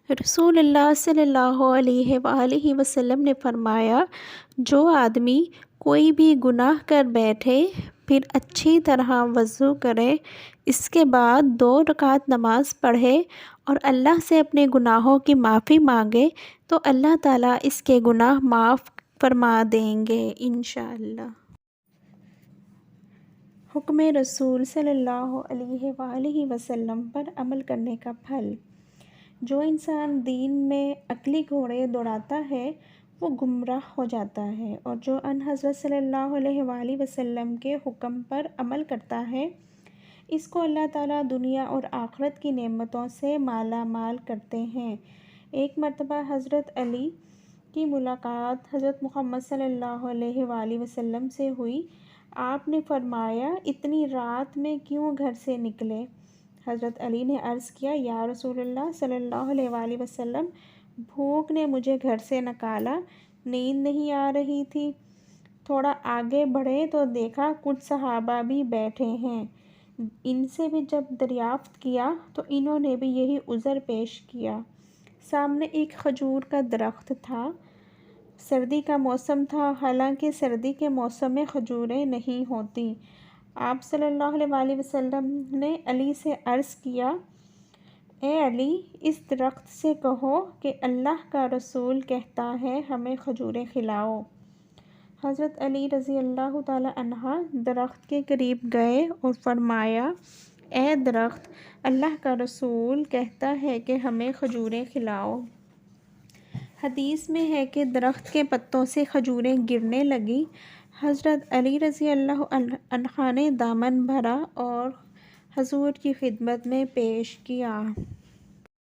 رسول اللہ صلی اللہ علیہ وآلہ وسلم نے فرمایا، جو آدمی کوئی بھی گناہ کر بیٹھے، پھر اچھی طرح وضو کرے، اس کے بعد 2 رکعت نماز پڑھے اور اللہ سے اپنے گناہوں کی معافی مانگے تو اللہ تعالیٰ اس کے گناہ معاف فرما دیں گے انشاءاللہ۔ حکم رسول صلی اللہ علیہ وآلہ وسلم پر عمل کرنے کا پھل۔ جو انسان دین میں عقلی گھوڑے دوڑاتا ہے وہ گمراہ ہو جاتا ہے، اور جو ان حضرت صلی اللہ علیہ وآلہ وسلم کے حکم پر عمل کرتا ہے اس کو اللہ تعالیٰ دنیا اور آخرت کی نعمتوں سے مالا مال کرتے ہیں۔ ایک مرتبہ حضرت علی کی ملاقات حضرت محمد صلی اللہ علیہ وآلہ وسلم سے ہوئی۔ آپ نے فرمایا، اتنی رات میں کیوں گھر سے نکلے؟ حضرت علی نے عرض کیا، یا رسول اللہ صلی اللہ علیہ وآلہ وسلم، بھوک نے مجھے گھر سے نکالا، نیند نہیں آ رہی تھی۔ تھوڑا آگے بڑھے تو دیکھا کچھ صحابہ بھی بیٹھے ہیں، ان سے بھی جب دریافت کیا تو انہوں نے بھی یہی عذر پیش کیا۔ سامنے ایک کھجور کا درخت تھا، سردی کا موسم تھا، حالانکہ سردی کے موسم میں کھجوریں نہیں ہوتی۔ آپ صلی اللہ علیہ وآلہ وسلم نے علی سے عرض کیا، اے علی، اس درخت سے کہو کہ اللہ کا رسول کہتا ہے ہمیں کھجوریں کھلاؤ۔ حضرت علی رضی اللہ تعالی عنہ درخت کے قریب گئے اور فرمایا، اے درخت، اللہ کا رسول کہتا ہے کہ ہمیں کھجوریں کھلاؤ۔ حدیث میں ہے کہ درخت کے پتوں سے کھجوریں گرنے لگیں۔ حضرت علی رضی اللہ عنہ نے دامن بھرا اور حضور کی خدمت میں پیش کیا۔